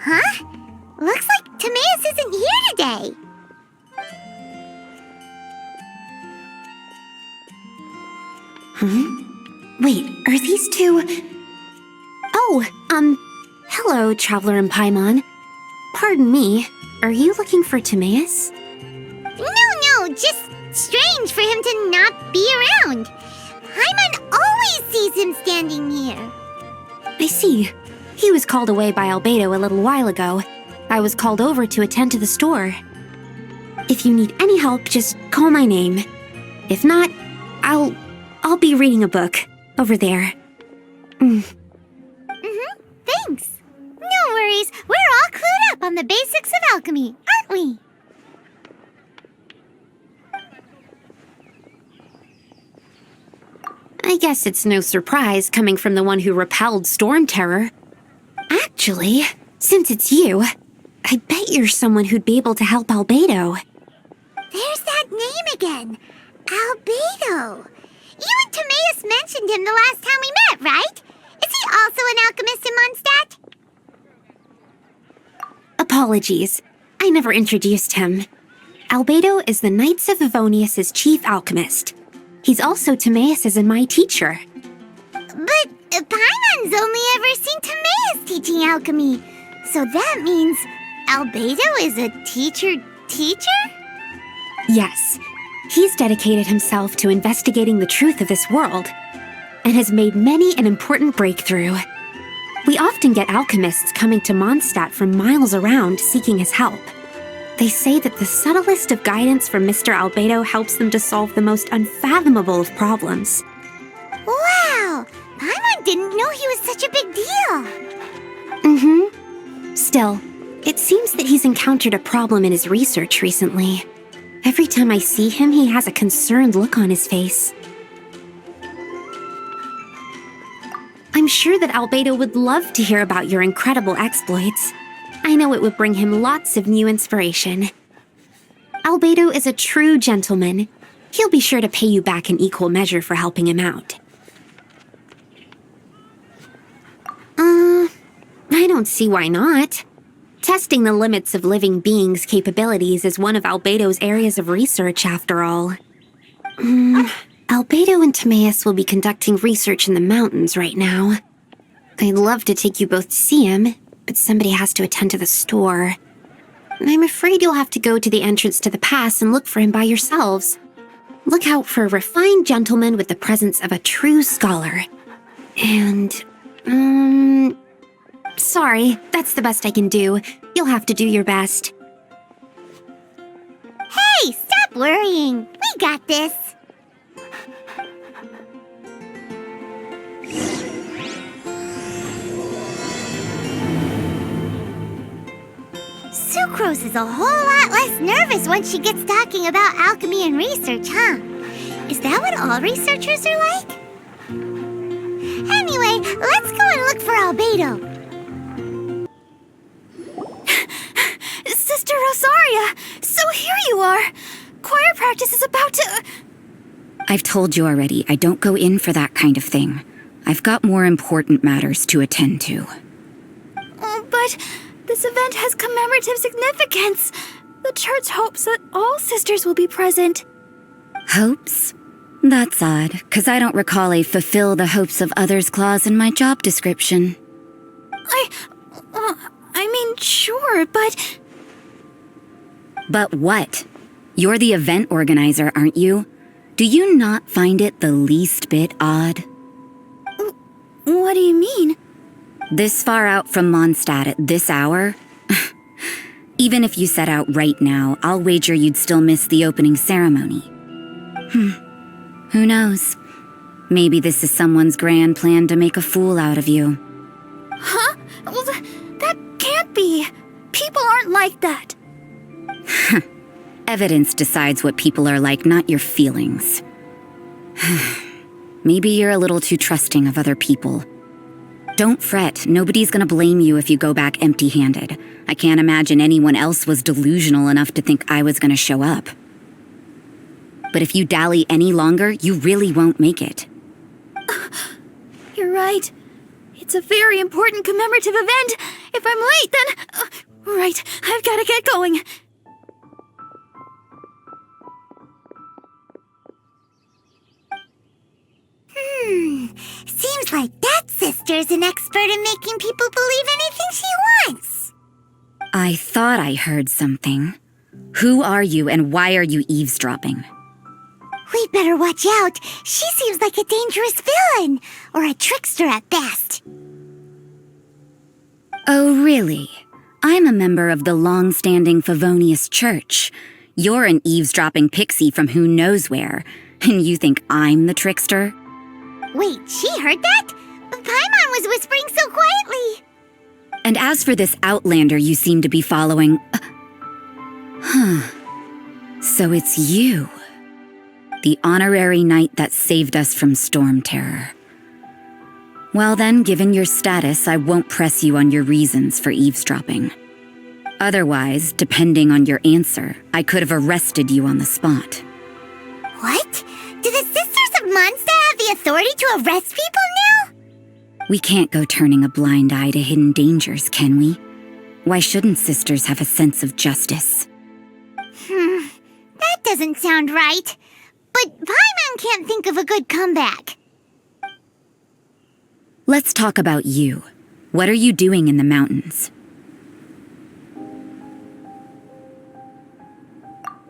Huh? Looks like Timaeus isn't here today. Wait, are these two... Oh, hello, Traveler in Paimon. Pardon me, are you looking for Timaeus? No, just strange for him to not be around. Paimon always sees him standing here. I see. He was called away by Альбедо a little while ago. I was called over to attend to the store. If you need any help, just call my name. If not, I'll be reading a book over there. Thanks. No worries, we're all clued up on the basics of alchemy, aren't we? I guess it's no surprise coming from the one who repelled Storm Terror. Actually, since it's you, I bet you're someone who'd be able to help Альбедо. There's that name again. Альбедо. You and Timaeus mentioned him the last time we met, right? Is he also an alchemist in Mondstadt? Apologies. I never introduced him. Альбедо is the Knights of Favonius' chief alchemist. He's also Timaeus' and my teacher. But Paimon's only ever seen Timaeus teaching alchemy. So that means Альбедо is a teacher? Yes. He's dedicated himself to investigating the truth of this world, and has made many an important breakthrough. We often get alchemists coming to Mondstadt from miles around seeking his help. They say that the subtlest of guidance from Mr. Альбедо helps them to solve the most unfathomable of problems. Wow! Paimon didn't know he was such a big deal. Still, it seems that he's encountered a problem in his research recently. Every time I see him, he has a concerned look on his face. I'm sure that Альбедо would love to hear about your incredible exploits. I know it would bring him lots of new inspiration. Альбедо is a true gentleman. He'll be sure to pay you back in equal measure for helping him out. I don't see why not. Testing the limits of living beings' capabilities is one of Альбедо's areas of research, after all. Альбедо and Timaeus will be conducting research in the mountains right now. I'd love to take you both to see him, but somebody has to attend to the store. I'm afraid you'll have to go to the entrance to the pass and look for him by yourselves. Look out for a refined gentleman with the presence of a true scholar. And, sorry, that's the best I can do. You'll have to do your best. Hey, stop worrying. We got this. Sucrose is a whole lot less nervous once she gets talking about alchemy and research, huh? Is that what all researchers are like? Anyway, let's go and look for Альбедо. Sister Rosaria! So here you are! Choir practice is about to... I've told you already, I don't go in for that kind of thing. I've got more important matters to attend to. Oh, but this event has commemorative significance. The church hopes that all sisters will be present. Hopes? That's odd, because I don't recall a fulfill the hopes of others clause in my job description. I mean, sure, but... But what? You're the event organizer, aren't you? Do you not find it the least bit odd? What do you mean? This far out from Mondstadt at this hour? Even if you set out right now, I'll wager you'd still miss the opening ceremony. Who knows? Maybe this is someone's grand plan to make a fool out of you. Huh? Well, that can't be. People aren't like that. Evidence decides what people are like, not your feelings. Maybe you're a little too trusting of other people. Don't fret, nobody's gonna blame you if you go back empty-handed. I can't imagine anyone else was delusional enough to think I was gonna show up. But if you dally any longer, you really won't make it. You're right. It's a very important commemorative event, If I'm late, then... right, I've gotta get going. Seems like that sister's an expert in making people believe anything she wants. I thought I heard something. Who are you and why are you eavesdropping? We'd better watch out. She seems like a dangerous villain, or a trickster at best. Oh, really? I'm a member of the long-standing Favonius Church. You're an eavesdropping pixie from who knows where, and you think I'm the trickster? Wait, she heard that? Paimon was whispering so quietly. And as for this outlander you seem to be following... So it's you. The honorary knight that saved us from storm terror. Well then, given your status, I won't press you on your reasons for eavesdropping. Otherwise, depending on your answer, I could have arrested you on the spot. What? Do the Sisters of Mondstadt have the authority to arrest people now? We can't go turning a blind eye to hidden dangers, can we? Why shouldn't sisters have a sense of justice? That doesn't sound right. But Paimon can't think of a good comeback. Let's talk about you. What are you doing in the mountains?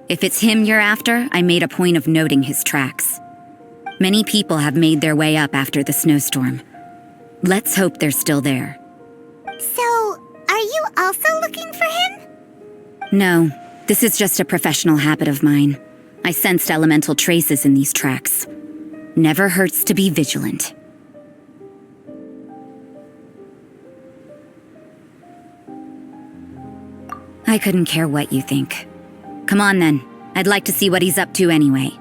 If it's him you're after, I made a point of noting his tracks. Many people have made their way up after the snowstorm. Let's hope they're still there. So, are you also looking for him? No, this is just a professional habit of mine. I sensed elemental traces in these tracks. Never hurts to be vigilant. I couldn't care what you think. Come on then. I'd like to see what he's up to anyway.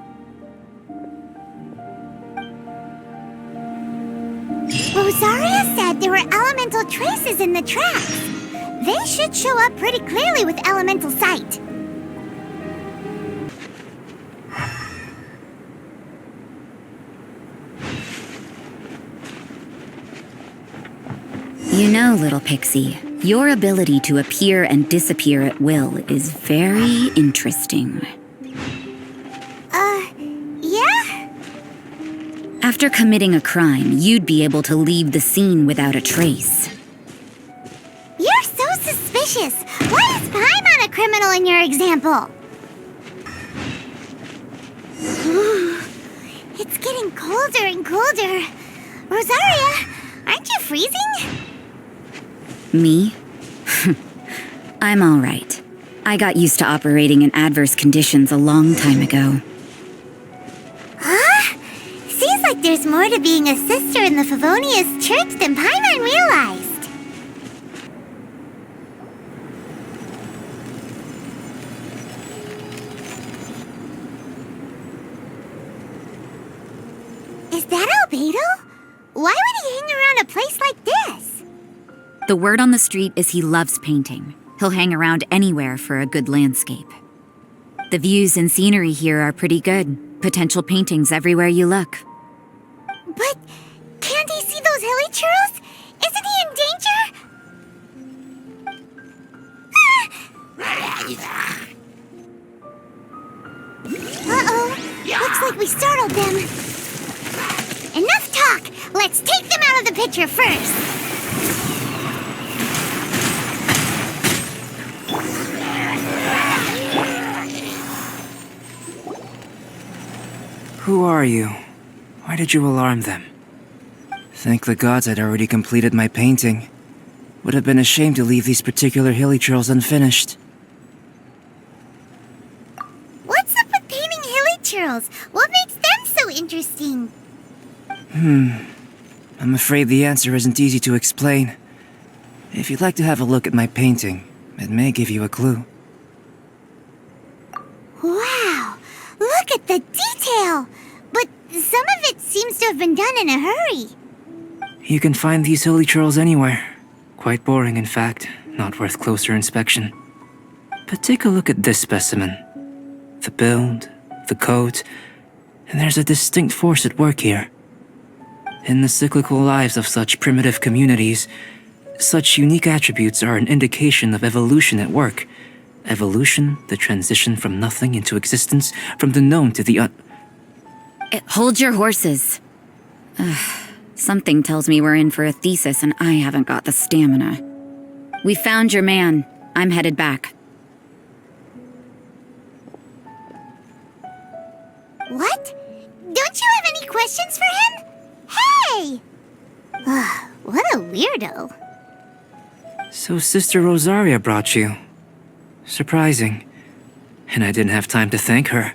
Rosaria said there were elemental traces in the tracks. They should show up pretty clearly with elemental sight. You know, little pixie, your ability to appear and disappear at will is very interesting. Yeah? After committing a crime, you'd be able to leave the scene without a trace. You're so suspicious. Why is Paimon a criminal in your example? It's getting colder and colder. Rosaria, aren't you freezing? Me? I'm all right. I got used to operating in adverse conditions a long time ago. Huh? Seems like there's more to being a sister in the Favonius Church than Paimon realized. Is that Альбедо? Why would he hang around a place like this? The word on the street is he loves painting. He'll hang around anywhere for a good landscape. The views and scenery here are pretty good. Potential paintings everywhere you look. But can't he see those hilly churros? Isn't he in danger? Uh-oh. Looks like we startled them. Enough talk! Let's take them out of the picture first. Who are you? Why did you alarm them? Thank the gods I'd already completed my painting. Would have been a shame to leave these particular hilly churls unfinished. What's up with painting hilly churls? What makes them so interesting? I'm afraid the answer isn't easy to explain. If you'd like to have a look at my painting, it may give you a clue. Wow! Look at the detail! But some of it seems to have been done in a hurry. You can find these hilly churls anywhere. Quite boring, in fact. Not worth closer inspection. But take a look at this specimen. The build, the coat, and there's a distinct force at work here. In the cyclical lives of such primitive communities, Such unique attributes are an indication of evolution at work. Evolution, the transition from nothing into existence, from the known to the Hold your horses. Something tells me we're in for a thesis and I haven't got the stamina. We found your man. I'm headed back. What? Don't you have any questions for him? Hey! Ugh, what a weirdo. So Sister Rosaria brought you. Surprising. And I didn't have time to thank her.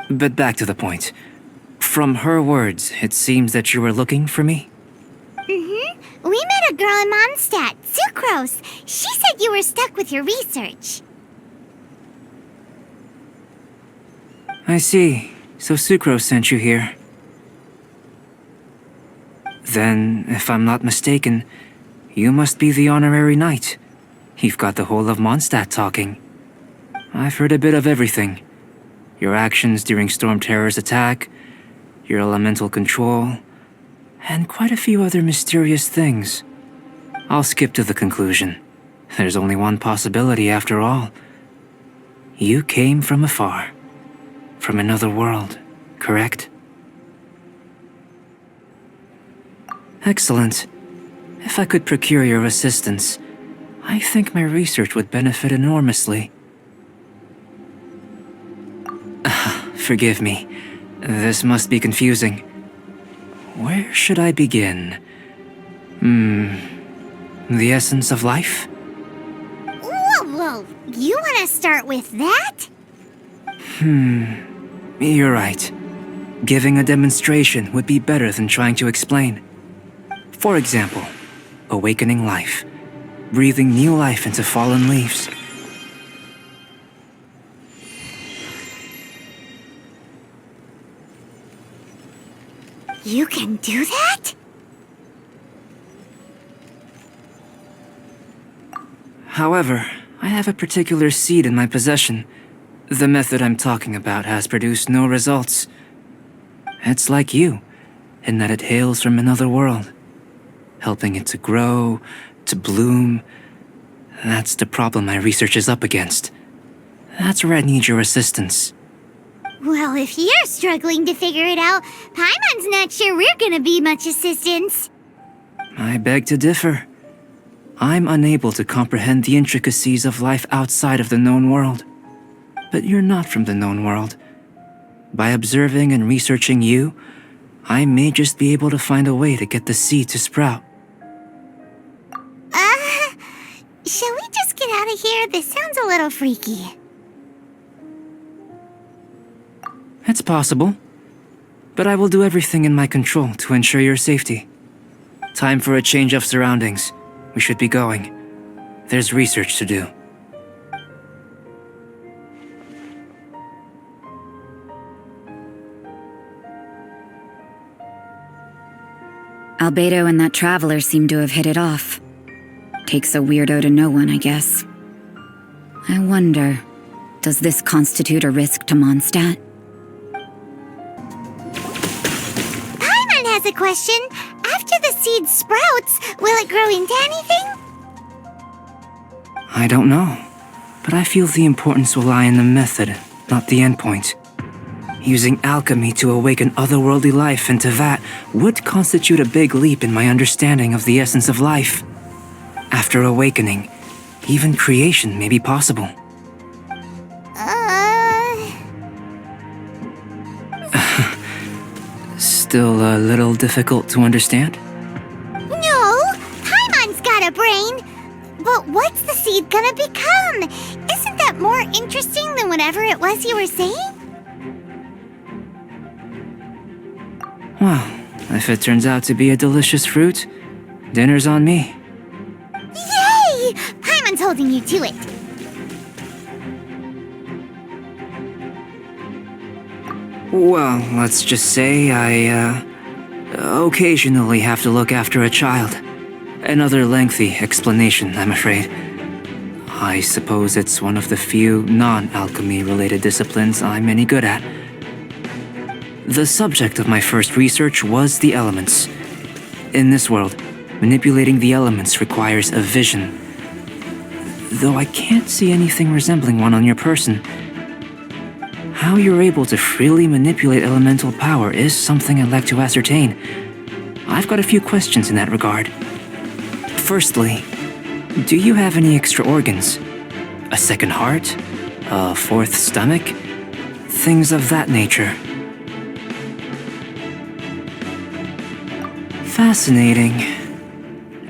But back to the point. From her words, it seems that you were looking for me? Mm-hmm. We met a girl in Mondstadt, Sucrose. She said you were stuck with your research. I see. So Sucrose sent you here. Then, if I'm not mistaken, you must be the honorary knight. You've got the whole of Mondstadt talking. I've heard a bit of everything. Your actions during Storm Terror's attack, your elemental control, and quite a few other mysterious things. I'll skip to the conclusion. There's only one possibility after all. You came from afar. From another world, correct? Excellent. If I could procure your assistance, I think my research would benefit enormously. Forgive me. This must be confusing. Where should I begin? The essence of life? Whoa. You want to start with that? You're right. Giving a demonstration would be better than trying to explain. For example, awakening life. Breathing new life into fallen leaves. You can do that? However, I have a particular seed in my possession. The method I'm talking about has produced no results. It's like you, in that it hails from another world. Helping it to grow, to bloom. That's the problem my research is up against. That's where I need your assistance. Well, if you're struggling to figure it out, Paimon's not sure we're gonna be much assistance. I beg to differ. I'm unable to comprehend the intricacies of life outside of the known world. But you're not from the known world. By observing and researching you, I may just be able to find a way to get the seed to sprout. Shall we just get out of here? This sounds a little freaky. It's possible. But I will do everything in my control to ensure your safety. Time for a change of surroundings. We should be going. There's research to do. Альбедо and that traveler seem to have hit it off. Takes a weirdo to know one, I guess. I wonder, does this constitute a risk to Mondstadt? Paimon has a question. After the seed sprouts, will it grow into anything? I don't know. But I feel the importance will lie in the method, not the endpoint. Using alchemy to awaken otherworldly life into that would constitute a big leap in my understanding of the essence of life. After awakening, even creation may be possible. Still a little difficult to understand? No, Paimon's got a brain. But what's the seed gonna become? Isn't that more interesting than whatever it was you were saying? Well, if it turns out to be a delicious fruit, dinner's on me. Yay! Paimon's holding you to it. Well, let's just say I, occasionally have to look after a child. Another lengthy explanation, I'm afraid. I suppose it's one of the few non-alchemy-related disciplines I'm any good at. The subject of my first research was the elements. In this world, manipulating the elements requires a vision. Though I can't see anything resembling one on your person. How you're able to freely manipulate elemental power is something I'd like to ascertain. I've got a few questions in that regard. Firstly, do you have any extra organs? A second heart? A fourth stomach? Things of that nature. Fascinating.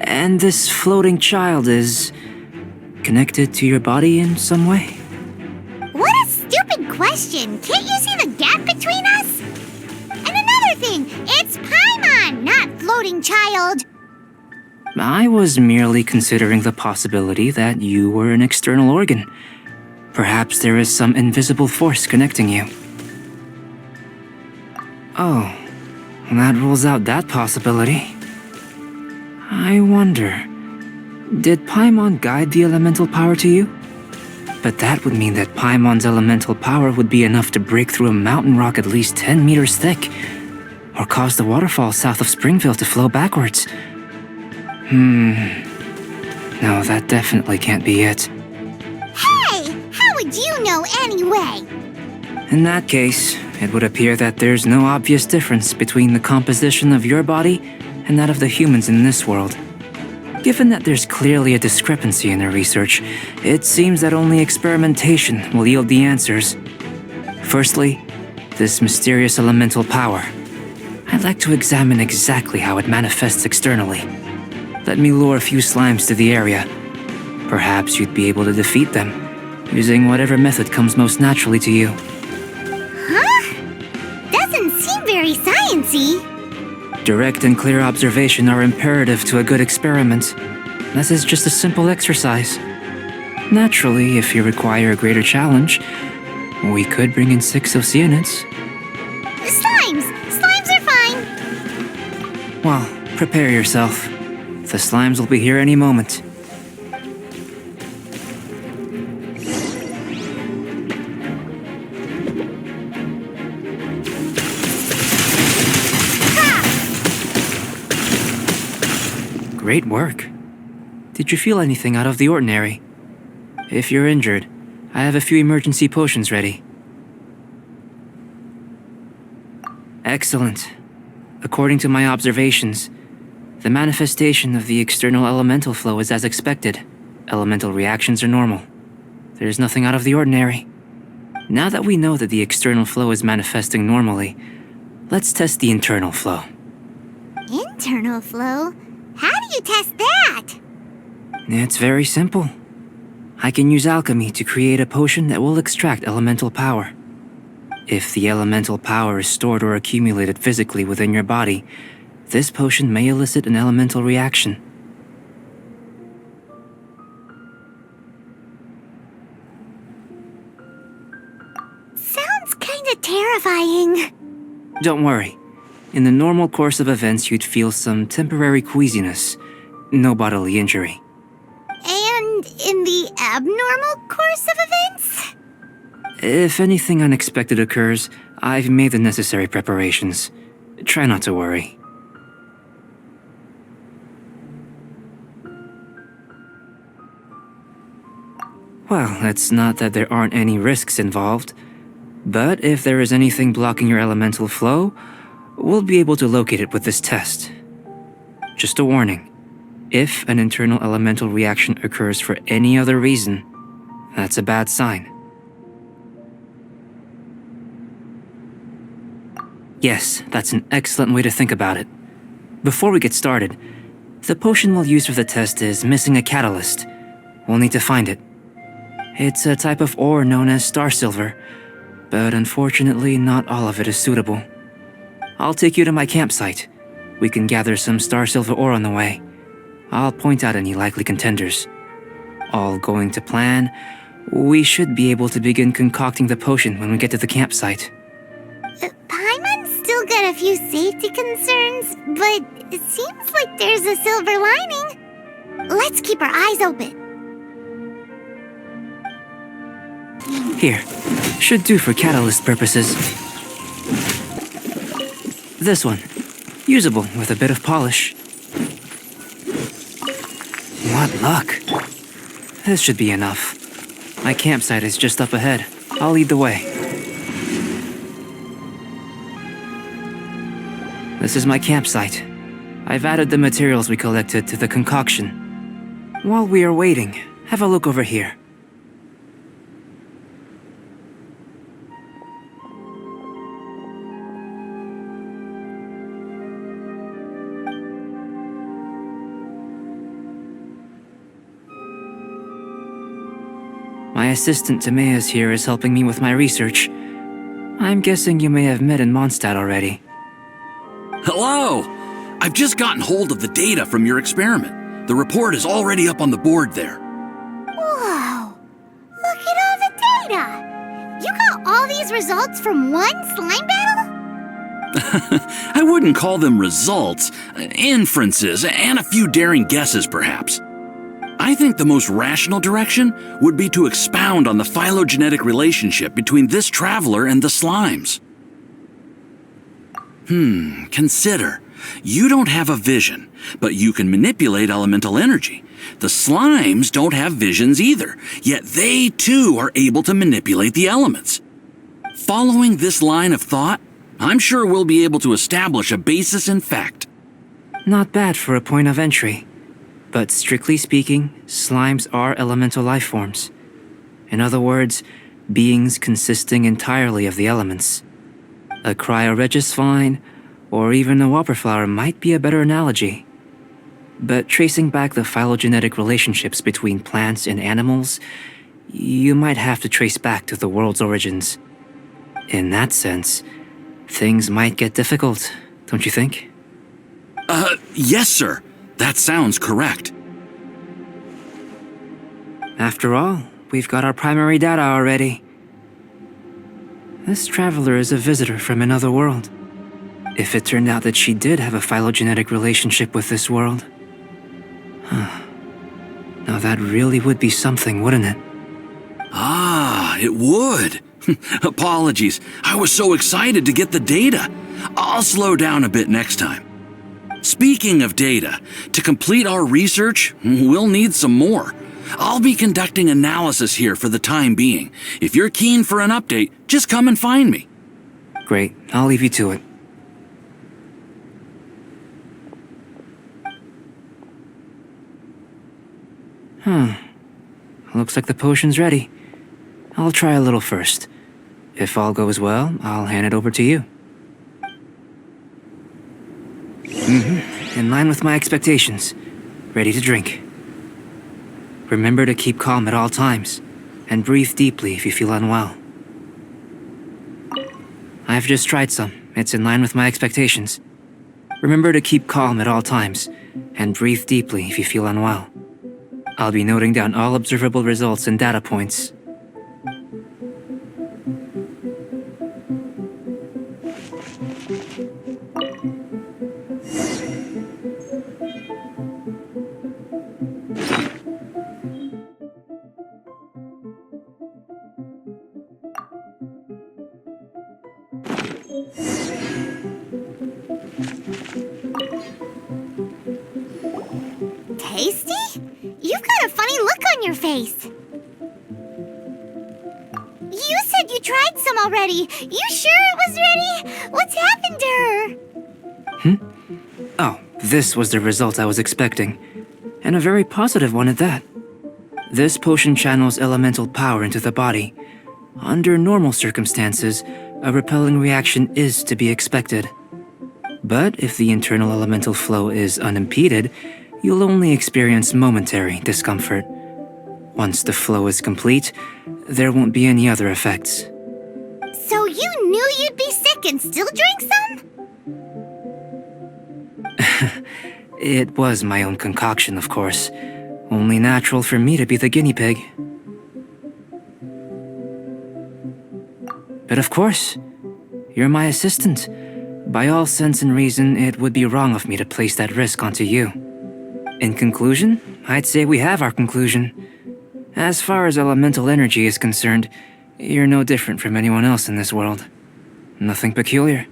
And this floating child is connected to your body in some way? What a stupid question! Can't you see the gap between us? And another thing, it's Paimon, not floating child. I was merely considering the possibility that you were an external organ. Perhaps there is some invisible force connecting you. Oh, that rules out that possibility. I wonder, did Paimon guide the elemental power to you? But that would mean that Paimon's elemental power would be enough to break through a mountain rock at least 10 meters thick, or cause the waterfall south of Springfield to flow backwards. No, that definitely can't be it. Hey, how would you know anyway? In that case, it would appear that there's no obvious difference between the composition of your body and that of the humans in this world. Given that there's clearly a discrepancy in their research, it seems that only experimentation will yield the answers. Firstly, this mysterious elemental power. I'd like to examine exactly how it manifests externally. Let me lure a few slimes to the area. Perhaps you'd be able to defeat them, using whatever method comes most naturally to you. Huh? Doesn't seem very sciencey. Direct and clear observation are imperative to a good experiment. This is just a simple exercise. Naturally, if you require a greater challenge, we could bring in 6 Oceanids. Slimes! Slimes are fine. Well, prepare yourself. The slimes will be here any moment. Great work. Did you feel anything out of the ordinary? If you're injured, I have a few emergency potions ready. Excellent. According to my observations, the manifestation of the external elemental flow is as expected. Elemental reactions are normal. There's nothing out of the ordinary. Now that we know that the external flow is manifesting normally, let's test the internal flow. Internal flow? How do you test that? It's very simple. I can use alchemy to create a potion that will extract elemental power. If the elemental power is stored or accumulated physically within your body, this potion may elicit an elemental reaction. Sounds kinda terrifying. Don't worry. In the normal course of events, you'd feel some temporary queasiness. No bodily injury. And in the abnormal course of events? If anything unexpected occurs, I've made the necessary preparations. Try not to worry. Well, it's not that there aren't any risks involved. But if there is anything blocking your elemental flow, we'll be able to locate it with this test. Just a warning. If an internal elemental reaction occurs for any other reason, that's a bad sign. Yes, that's an excellent way to think about it. Before we get started, the potion we'll use for the test is missing a catalyst. We'll need to find it. It's a type of ore known as star silver, but unfortunately not all of it is suitable. I'll take you to my campsite. We can gather some star silver ore on the way. I'll point out any likely contenders. All going to plan, we should be able to begin concocting the potion when we get to the campsite. Paimon's still got a few safety concerns, but it seems like there's a silver lining. Let's keep our eyes open. Here, should do for catalyst purposes. This one, usable with a bit of polish. What luck. This should be enough. My campsite is just up ahead. I'll lead the way. This is my campsite. I've added the materials we collected to the concoction. While we are waiting, have a look over here. My assistant Timaeus here is helping me with my research. I'm guessing you may have met in Mondstadt already. Hello! I've just gotten hold of the data from your experiment. The report is already up on the board there. Whoa! Look at all the data! You got all these results from one slime battle? I wouldn't call them results, inferences, and a few daring guesses perhaps. I think the most rational direction would be to expound on the phylogenetic relationship between this traveler and the slimes. Consider. You don't have a vision, but you can manipulate elemental energy. The slimes don't have visions either, yet they too are able to manipulate the elements. Following this line of thought, I'm sure we'll be able to establish a basis in fact. Not bad for a point of entry. But strictly speaking, slimes are elemental life forms. In other words, beings consisting entirely of the elements. A cryoregis vine, or even a whopperflower might be a better analogy. But tracing back the phylogenetic relationships between plants and animals, you might have to trace back to the world's origins. In that sense, things might get difficult, don't you think? Yes, sir. That sounds correct. After all, we've got our primary data already. This traveler is a visitor from another world. If it turned out that she did have a phylogenetic relationship with this world. Now that really would be something, wouldn't it? Ah, it would. Apologies. I was so excited to get the data. I'll slow down a bit next time. Speaking of data, to complete our research, we'll need some more. I'll be conducting analysis here for the time being. If you're keen for an update, just come and find me. Great, I'll leave you to it. Looks like the potion's ready. I'll try a little first. If all goes well, I'll hand it over to you. In line with my expectations. Ready to drink. Remember to keep calm at all times, and breathe deeply if you feel unwell. I've just tried some. It's in line with my expectations. Remember to keep calm at all times, and breathe deeply if you feel unwell. I'll be noting down all observable results and data points. Tasty? You've got a funny look on your face. You said you tried some already. You sure it was ready? What's happened to her? Oh, this was the result I was expecting. And a very positive one at that. This potion channels elemental power into the body. Under normal circumstances, a repelling reaction is to be expected. But if the internal elemental flow is unimpeded, you'll only experience momentary discomfort. Once the flow is complete, there won't be any other effects. So you knew you'd be sick and still drank some? It was my own concoction, of course. Only natural for me to be the guinea pig. But of course, you're my assistant. By all sense and reason, it would be wrong of me to place that risk onto you. In conclusion, I'd say we have our conclusion. As far as elemental energy is concerned, you're no different from anyone else in this world. Nothing peculiar.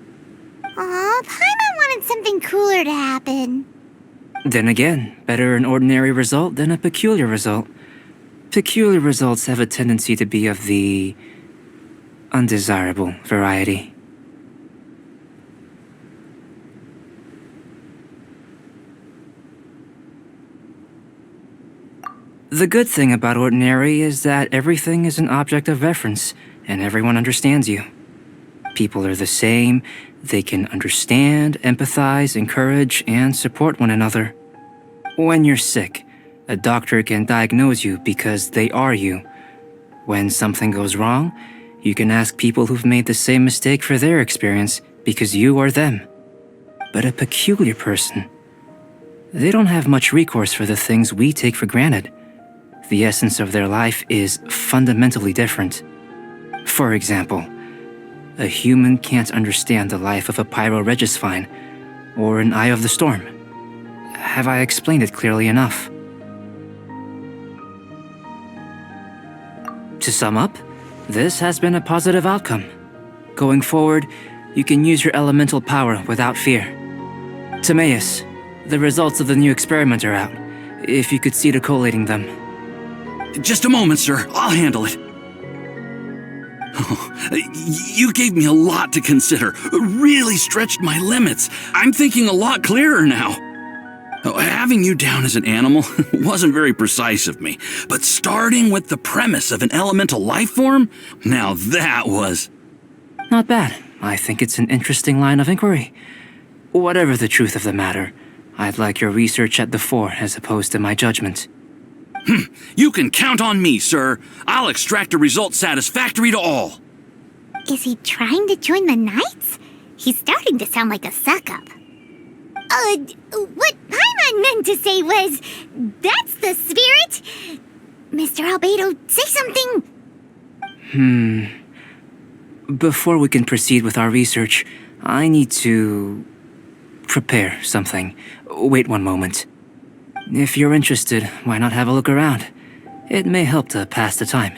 Aw, Paimon wanted something cooler to happen. Then again, better an ordinary result than a peculiar result. Peculiar results have a tendency to be of the undesirable variety. The good thing about ordinary is that everything is an object of reference, and everyone understands you. People are the same, they can understand, empathize, encourage, and support one another. When you're sick, a doctor can diagnose you because they are you. When something goes wrong, you can ask people who've made the same mistake for their experience because you are them. But a peculiar person, they don't have much recourse for the things we take for granted. The essence of their life is fundamentally different. For example, a human can't understand the life of a pyroregisvine or an eye of the storm. Have I explained it clearly enough? To sum up, this has been a positive outcome. Going forward, you can use your elemental power without fear. Timaeus, the results of the new experiment are out, if you could see to collating them. Just a moment, sir. I'll handle it. You gave me a lot to consider. Really stretched my limits. I'm thinking a lot clearer now. Having you down as an animal wasn't very precise of me, but starting with the premise of an elemental life form, now that was... Not bad. I think it's an interesting line of inquiry. Whatever the truth of the matter, I'd like your research at the fore as opposed to my judgment. You can count on me, sir. I'll extract a result satisfactory to all. Is he trying to join the Knights? He's starting to sound like a suck-up. What Paimon meant to say was, that's the spirit. Mr. Альбедо, say something. Before we can proceed with our research, I need to prepare something. Wait one moment. If you're interested, why not have a look around? It may help to pass the time.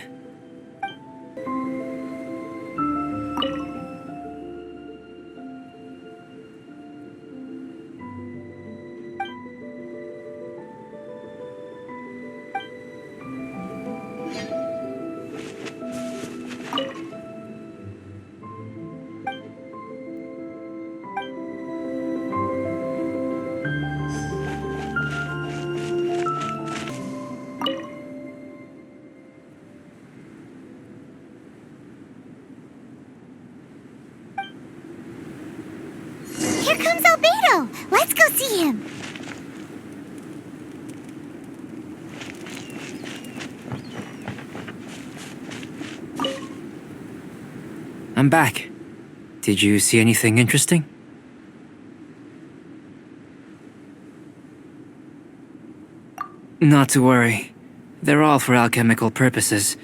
Here comes Альбедо. Let's go see him. I'm back. Did you see anything interesting? Not to worry. They're all for alchemical purposes.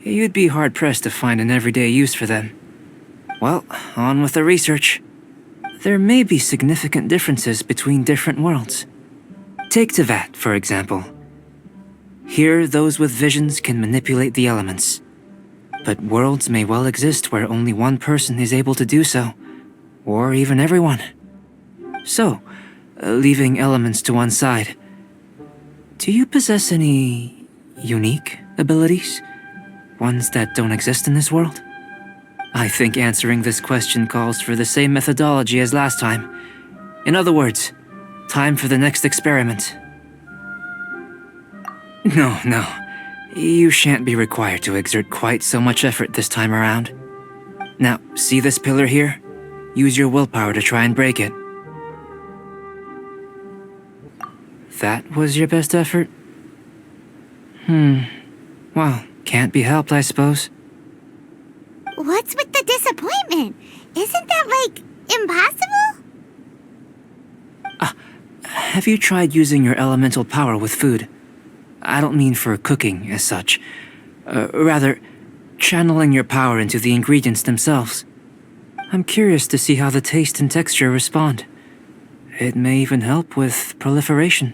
You'd be hard-pressed to find an everyday use for them. Well, on with the research. There may be significant differences between different worlds. Take Tevat, for example. Here, those with visions can manipulate the elements. But worlds may well exist where only one person is able to do so, or even everyone. So, leaving elements to one side, do you possess any unique abilities? Ones that don't exist in this world? I think answering this question calls for the same methodology as last time. In other words, time for the next experiment. No. You shan't be required to exert quite so much effort this time around. Now, see this pillar here? Use your willpower to try and break it. That was your best effort? Well, can't be helped, I suppose. What's with the disappointment? Isn't that, impossible? Have you tried using your elemental power with food? I don't mean for cooking as such. Rather, channeling your power into the ingredients themselves. I'm curious to see how the taste and texture respond. It may even help with proliferation.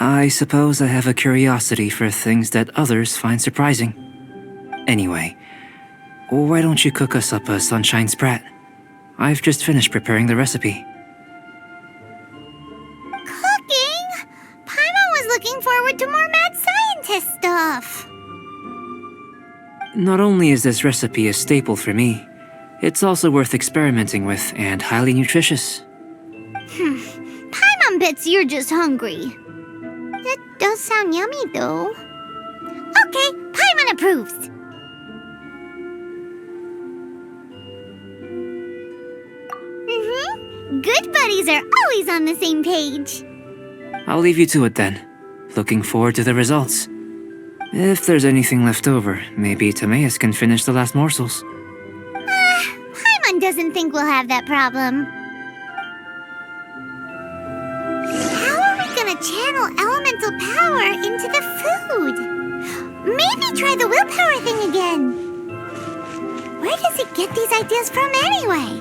I suppose I have a curiosity for things that others find surprising. Anyway, why don't you cook us up a sunshine sprat? I've just finished preparing the recipe. Cooking? Paimon was looking forward to more mad scientist stuff. Not only is this recipe a staple for me, it's also worth experimenting with and highly nutritious. Paimon bets you're just hungry. It does sound yummy, though. Okay, Paimon approves. Good buddies are always on the same page. I'll leave you to it then. Looking forward to the results. If there's anything left over, maybe Timaeus can finish the last morsels. Paimon doesn't think we'll have that problem. How are we gonna channel elemental power into the food? Maybe try the willpower thing again. Where does it get these ideas from anyway?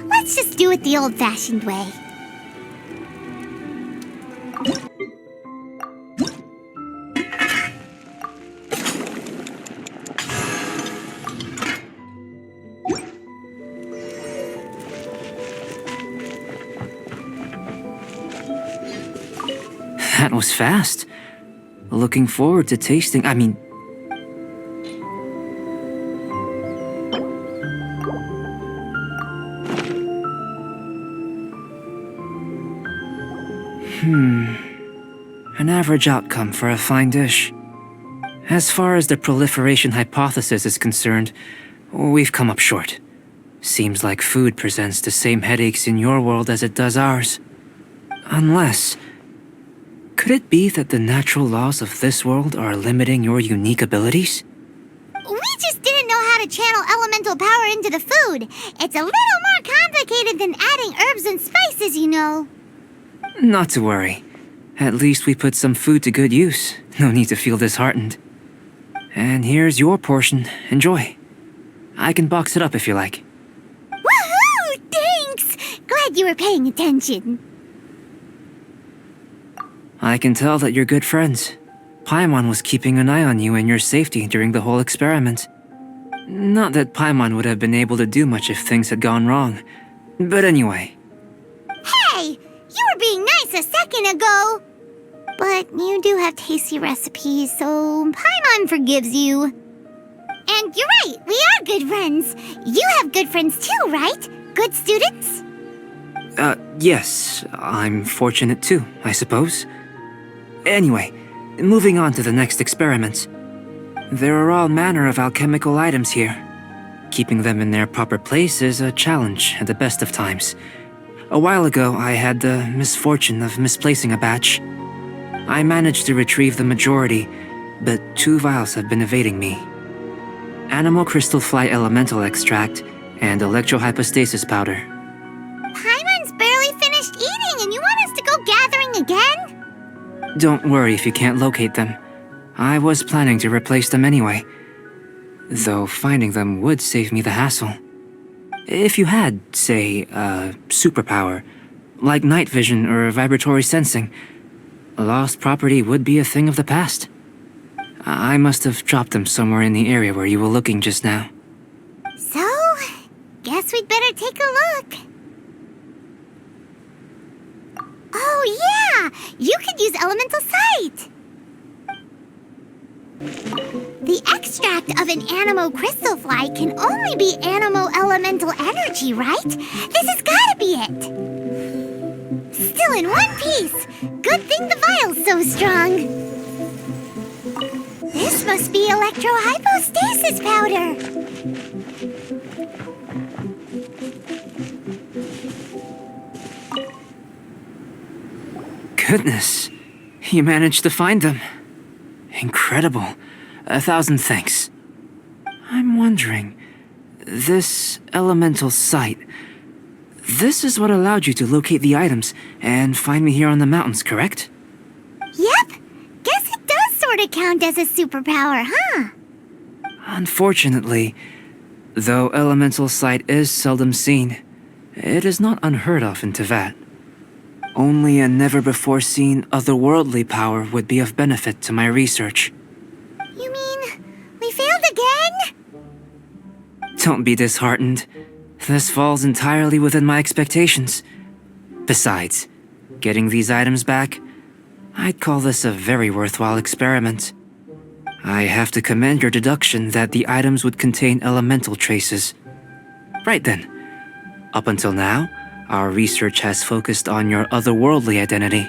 Let's just do it the old-fashioned way. That was fast. Looking forward to tasting. An average outcome for a fine dish. As far as the proliferation hypothesis is concerned, we've come up short. Seems like food presents the same headaches in your world as it does ours. Unless... could it be that the natural laws of this world are limiting your unique abilities? We just didn't know how to channel elemental power into the food. It's a little more complicated than adding herbs and spices, you know. Not to worry. At least we put some food to good use. No need to feel disheartened. And here's your portion. Enjoy. I can box it up if you like. Woohoo! Thanks! Glad you were paying attention. I can tell that you're good friends. Paimon was keeping an eye on you and your safety during the whole experiment. Not that Paimon would have been able to do much if things had gone wrong. But anyway. Hey! You were being nice a second ago! But you do have tasty recipes, so Paimon forgives you. And you're right, we are good friends. You have good friends too, right? Good students? Yes. I'm fortunate too, I suppose. Anyway, moving on to the next experiment. There are all manner of alchemical items here. Keeping them in their proper place is a challenge at the best of times. A while ago, I had the misfortune of misplacing a batch. I managed to retrieve the majority, but 2 vials have been evading me. Animal crystal fly elemental extract and electrohypostasis powder. Paimon's barely finished eating and you want us to go gathering again? Don't worry if you can't locate them. I was planning to replace them anyway. Though finding them would save me the hassle. If you had, say, a superpower, like night vision or vibratory sensing, lost property would be a thing of the past. I must have dropped them somewhere in the area where you were looking just now. So, guess we'd better take a look. Oh yeah! You could use elemental sight! The extract of an animo crystal fly can only be animo elemental energy, right? This has gotta be it! Still in one piece! Good thing the vial's so strong! This must be electrohypostasis powder! Goodness, you managed to find them. Incredible. 1,000 thanks. I'm wondering, this elemental sight, this is what allowed you to locate the items and find me here on the mountains, correct? Yep! Guess it does sort of count as a superpower, huh? Unfortunately, though elemental sight is seldom seen, it is not unheard of in Teyvat. Only a never-before-seen otherworldly power would be of benefit to my research. You mean, we failed again? Don't be disheartened. This falls entirely within my expectations. Besides, getting these items back, I'd call this a very worthwhile experiment. I have to commend your deduction that the items would contain elemental traces. Right then. Up until now, our research has focused on your otherworldly identity.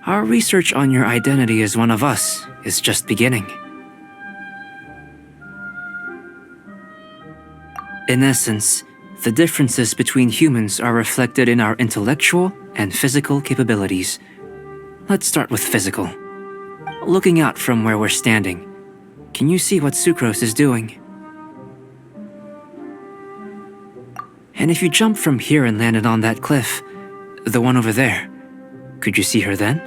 Our research on your identity as one of us is just beginning. In essence, the differences between humans are reflected in our intellectual and physical capabilities. Let's start with physical. Looking out from where we're standing, can you see what Sucrose is doing? And if you jump from here and landed on that cliff, the one over there, could you see her then?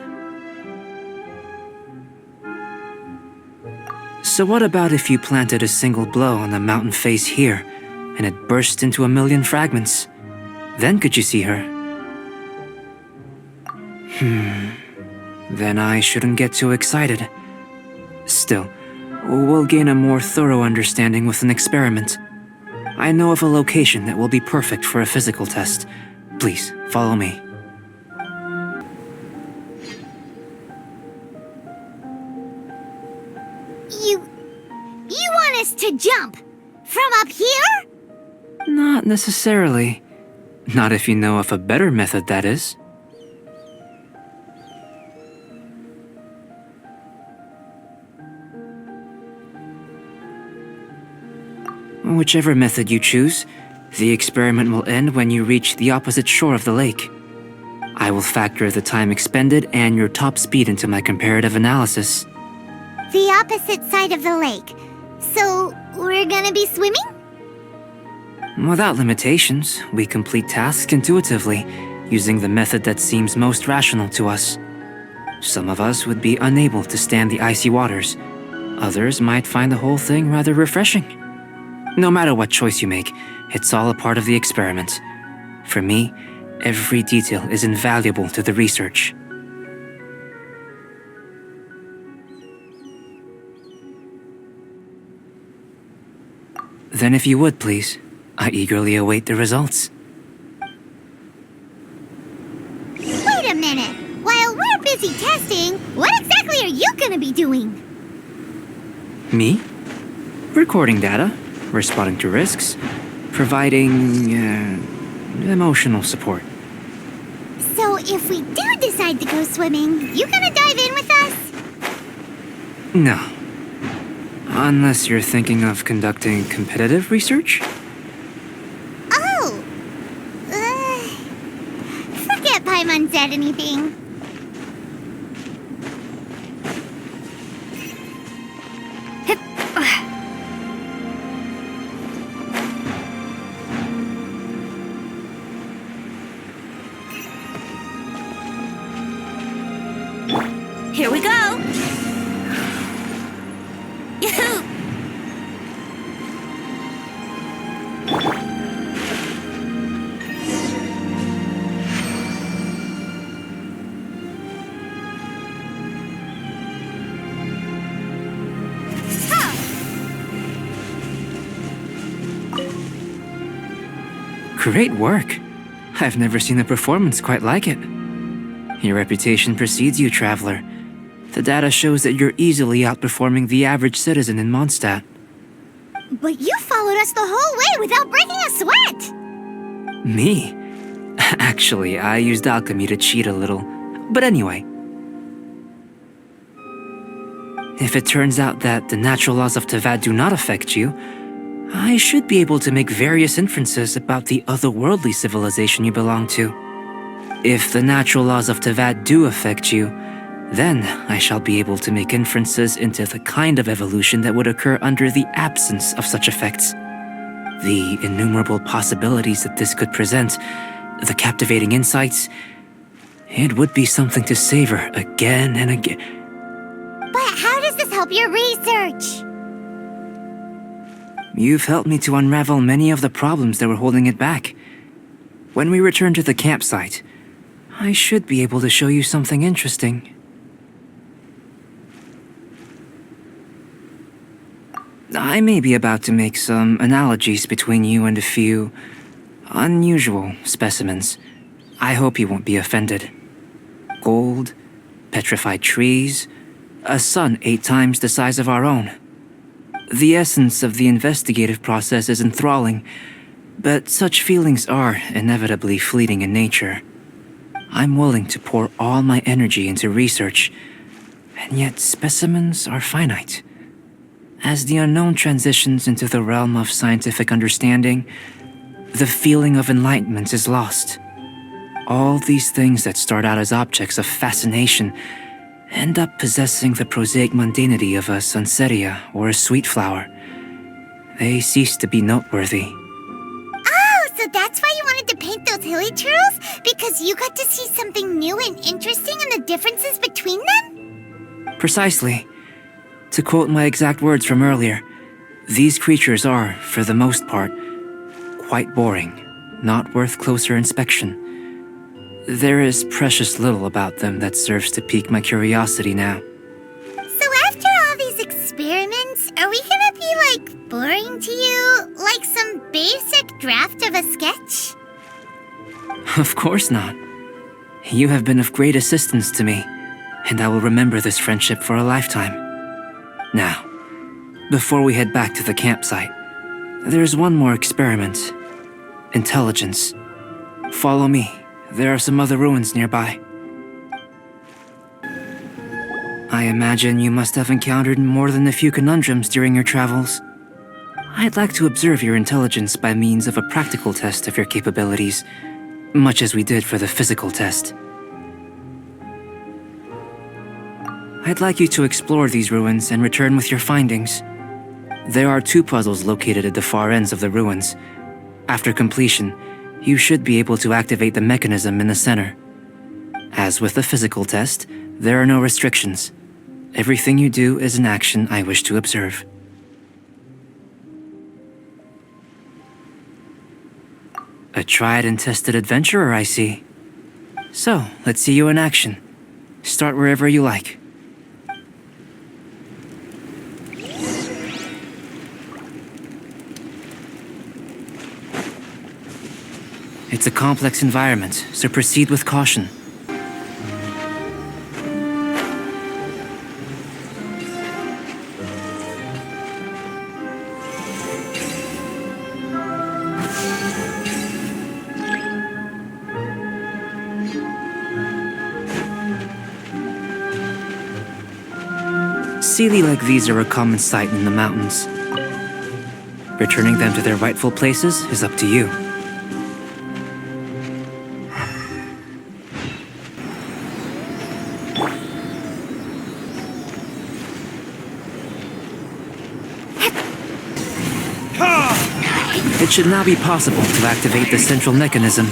So what about if you planted a single blow on the mountain face here, and it burst into a million fragments? Then could you see her? Then I shouldn't get too excited. Still, we'll gain a more thorough understanding with an experiment. I know of a location that will be perfect for a physical test. Please, follow me. You want us to jump? From up here? Not necessarily. Not if you know of a better method, that is. Whichever method you choose, the experiment will end when you reach the opposite shore of the lake. I will factor the time expended and your top speed into my comparative analysis. The opposite side of the lake. So, we're gonna be swimming? Without limitations, we complete tasks intuitively, using the method that seems most rational to us. Some of us would be unable to stand the icy waters. Others might find the whole thing rather refreshing. No matter what choice you make, it's all a part of the experiment. For me, every detail is invaluable to the research. Then if you would, please, I eagerly await the results. Wait a minute! While we're busy testing, what exactly are you gonna be doing? Me? Recording data, responding to risks, providing, emotional support. So if we do decide to go swimming, you gonna dive in with us? No. Unless you're thinking of conducting competitive research? Oh! Forget Paimon said anything. Here we go! Yahoo! Great work. I've never seen a performance quite like it. Your reputation precedes you, traveler. The data shows that you're easily outperforming the average citizen in Mondstadt. But you followed us the whole way without breaking a sweat! Me? Actually, I used alchemy to cheat a little. But anyway. If it turns out that the natural laws of Tavad do not affect you, I should be able to make various inferences about the otherworldly civilization you belong to. If the natural laws of Tavad do affect you, then I shall be able to make inferences into the kind of evolution that would occur under the absence of such effects. The innumerable possibilities that this could present, the captivating insights, it would be something to savor again and again. But how does this help your research? You've helped me to unravel many of the problems that were holding it back. When we return to the campsite, I should be able to show you something interesting. I may be about to make some analogies between you and a few unusual specimens. I hope you won't be offended. Gold, petrified trees, a sun 8 times the size of our own. The essence of the investigative process is enthralling, but such feelings are inevitably fleeting in nature. I'm willing to pour all my energy into research, and yet specimens are finite. As the unknown transitions into the realm of scientific understanding, the feeling of enlightenment is lost. All these things that start out as objects of fascination end up possessing the prosaic mundanity of a sunsetia or a sweet flower. They cease to be noteworthy. Oh, so that's why you wanted to paint those hilly churls? Because you got to see something new and interesting in the differences between them? Precisely. To quote my exact words from earlier, these creatures are, for the most part, quite boring, not worth closer inspection. There is precious little about them that serves to pique my curiosity now. So after all these experiments, are we gonna be, boring to you? Like some basic draft of a sketch? Of course not. You have been of great assistance to me, and I will remember this friendship for a lifetime. Now, before we head back to the campsite, there's one more experiment. Intelligence. Follow me. There are some other ruins nearby. I imagine you must have encountered more than a few conundrums during your travels. I'd like to observe your intelligence by means of a practical test of your capabilities, much as we did for the physical test. I'd like you to explore these ruins and return with your findings. There are 2 puzzles located at the far ends of the ruins. After completion, you should be able to activate the mechanism in the center. As with the physical test, there are no restrictions. Everything you do is an action I wish to observe. A tried and tested adventurer, I see. So, let's see you in action. Start wherever you like. It's a complex environment, so proceed with caution. Sealy like these are a common sight in the mountains. Returning them to their rightful places is up to you. It should now be possible to activate the central mechanism.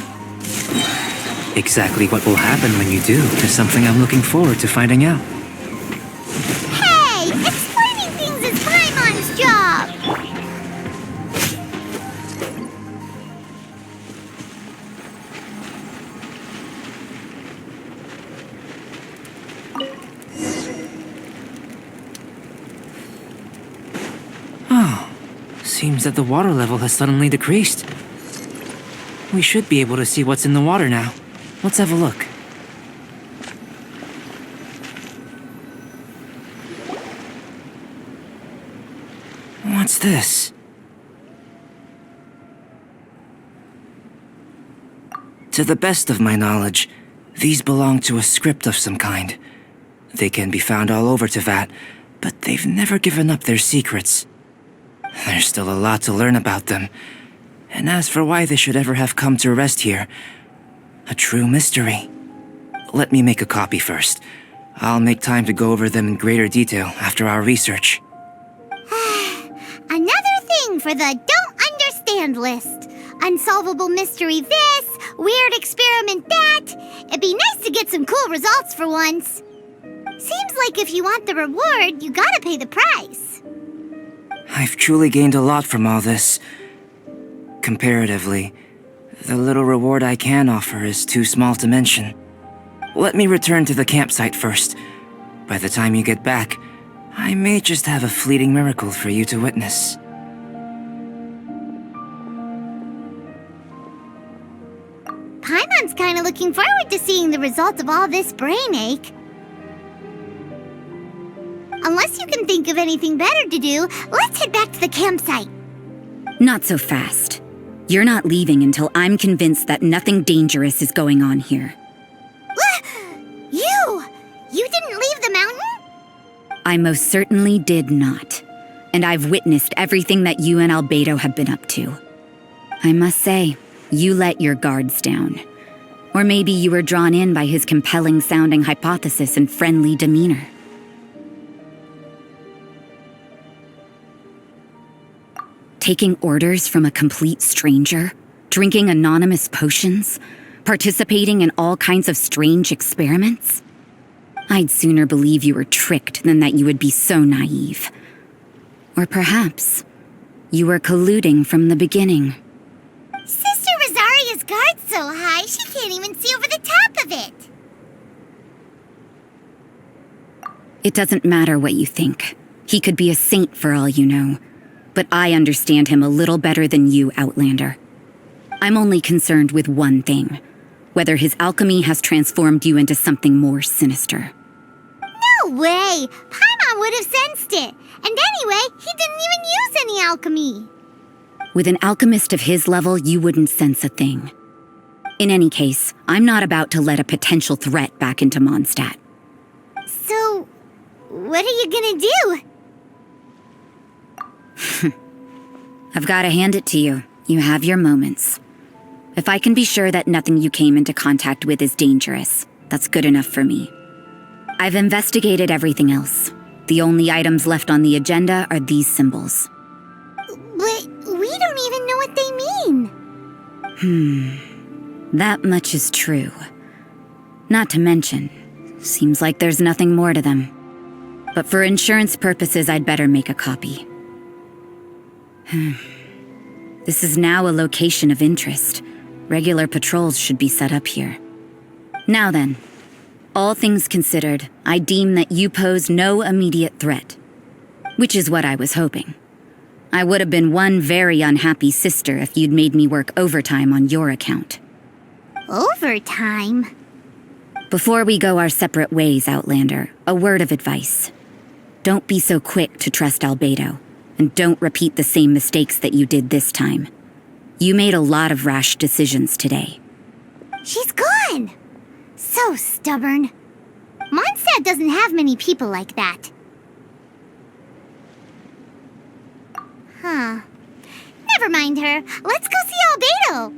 Exactly what will happen when you do is something I'm looking forward to finding out. Hey! Explaining things is Paimon's job! Seems that the water level has suddenly decreased. We should be able to see what's in the water now. Let's have a look. What's this? To the best of my knowledge, these belong to a script of some kind. They can be found all over Teyvat, but they've never given up their secrets. There's still a lot to learn about them. And as for why they should ever have come to rest here, a true mystery. Let me make a copy first. I'll make time to go over them in greater detail after our research. Another thing for the don't understand list. Unsolvable mystery this, weird experiment that. It'd be nice to get some cool results for once. Seems like if you want the reward, you gotta pay the price. I've truly gained a lot from all this. Comparatively, the little reward I can offer is too small to mention. Let me return to the campsite first. By the time you get back, I may just have a fleeting miracle for you to witness. Paimon's kinda looking forward to seeing the results of all this brain ache. Unless you can think of anything better to do, let's head back to the campsite. Not so fast. You're not leaving until I'm convinced that nothing dangerous is going on here. You didn't leave the mountain? I most certainly did not. And I've witnessed everything that you and Альбедо have been up to. I must say, you let your guards down. Or maybe you were drawn in by his compelling-sounding hypothesis and friendly demeanor. Taking orders from a complete stranger, drinking anonymous potions, participating in all kinds of strange experiments? I'd sooner believe you were tricked than that you would be so naive. Or perhaps you were colluding from the beginning. Sister Rosaria's guard's so high, she can't even see over the top of it. It doesn't matter what you think. He could be a saint for all you know. But I understand him a little better than you, Outlander. I'm only concerned with one thing. Whether his alchemy has transformed you into something more sinister. No way! Paimon would have sensed it. And anyway, he didn't even use any alchemy. With an alchemist of his level, you wouldn't sense a thing. In any case, I'm not about to let a potential threat back into Mondstadt. So, what are you gonna do? I've got to hand it to you. You have your moments. If I can be sure that nothing you came into contact with is dangerous, that's good enough for me. I've investigated everything else. The only items left on the agenda are these symbols. But we don't even know what they mean. That much is true. Not to mention, seems like there's nothing more to them. But for insurance purposes, I'd better make a copy. This is now a location of interest. Regular patrols should be set up here. Now then, all things considered, I deem that you pose no immediate threat. Which is what I was hoping. I would have been one very unhappy sister if you'd made me work overtime on your account. Overtime? Before we go our separate ways, Outlander, a word of advice. Don't be so quick to trust Альбедо, and don't repeat the same mistakes that you did this time. You made a lot of rash decisions today. She's gone! So stubborn. Mondstadt doesn't have many people like that. Huh. Never mind her. Let's go see Альбедо.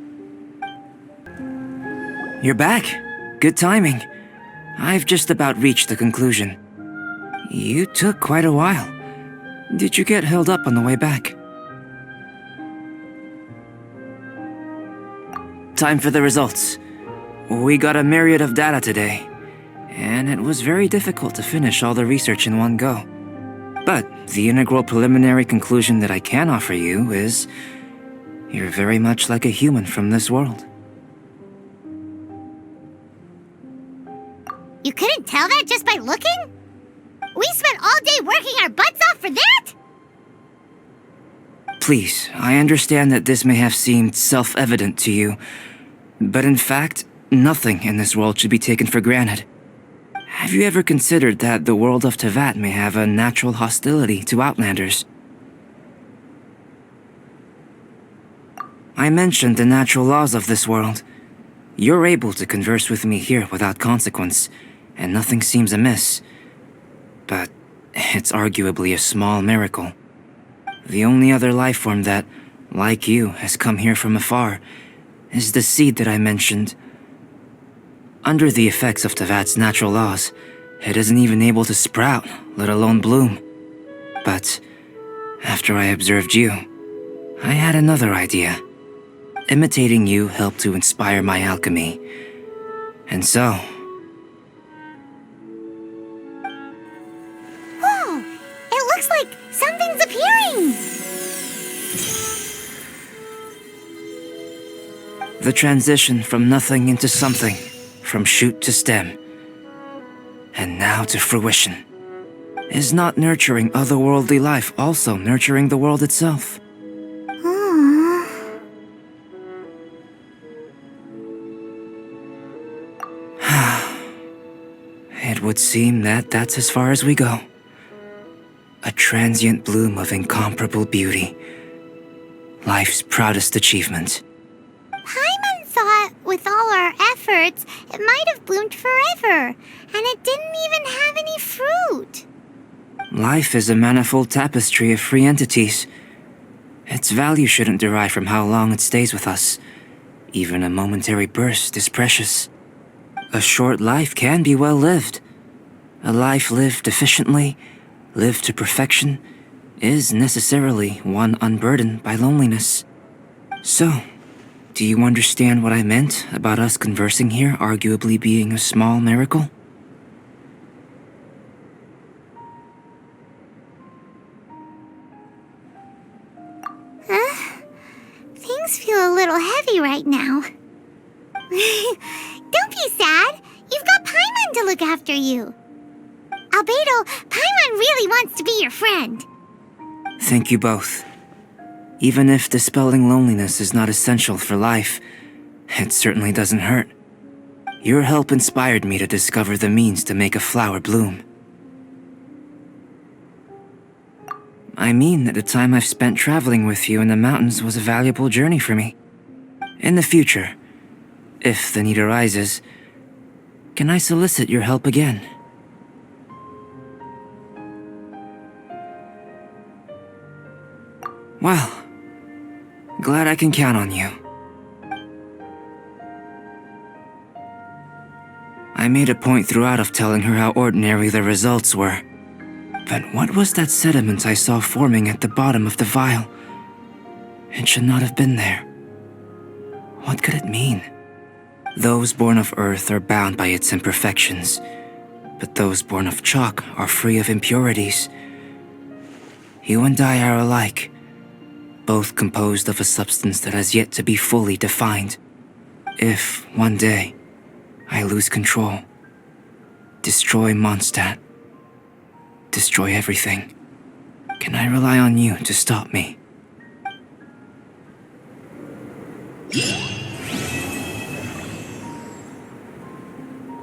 You're back. Good timing. I've just about reached the conclusion. You took quite a while. Did you get held up on the way back? Time for the results. We got a myriad of data today, and it was very difficult to finish all the research in one go. But the integral preliminary conclusion that I can offer you is you're very much like a human from this world. You couldn't tell that just by looking? We spent all day working our butts off for that? Please, I understand that this may have seemed self-evident to you, but in fact, nothing in this world should be taken for granted. Have you ever considered that the world of Teyvat may have a natural hostility to Outlanders? I mentioned the natural laws of this world. You're able to converse with me here without consequence, and nothing seems amiss. But it's arguably a small miracle. The only other life form that, like you, has come here from afar is the seed that I mentioned. Under the effects of Teyvat's natural laws, it isn't even able to sprout, let alone bloom. But after I observed you, I had another idea. Imitating you helped to inspire my alchemy. And so... Whoa! It looks like something's appearing! The transition from nothing into something, from shoot to stem, and now to fruition. Is not nurturing otherworldly life also nurturing the world itself? Aww. It would seem that that's as far as we go. A transient bloom of incomparable beauty. Life's proudest achievement. Paimon thought, with all our efforts, it might have bloomed forever, and it didn't even have any fruit. Life is a manifold tapestry of free entities. Its value shouldn't derive from how long it stays with us. Even a momentary burst is precious. A short life can be well lived. A life lived efficiently, lived to perfection, is necessarily one unburdened by loneliness. So, do you understand what I meant about us conversing here arguably being a small miracle? Things feel a little heavy right now. Don't be sad. You've got Paimon to look after you. Альбедо, Paimon really wants to be your friend. Thank you both. Even if dispelling loneliness is not essential for life, it certainly doesn't hurt. Your help inspired me to discover the means to make a flower bloom. I mean that the time I've spent traveling with you in the mountains was a valuable journey for me. In the future, if the need arises, can I solicit your help again? Well, glad I can count on you. I made a point throughout of telling her how ordinary the results were. But what was that sediment I saw forming at the bottom of the vial? It should not have been there. What could it mean? Those born of earth are bound by its imperfections, but those born of chalk are free of impurities. You and I are alike, both composed of a substance that has yet to be fully defined. If, one day, I lose control, destroy Mondstadt, destroy everything, can I rely on you to stop me?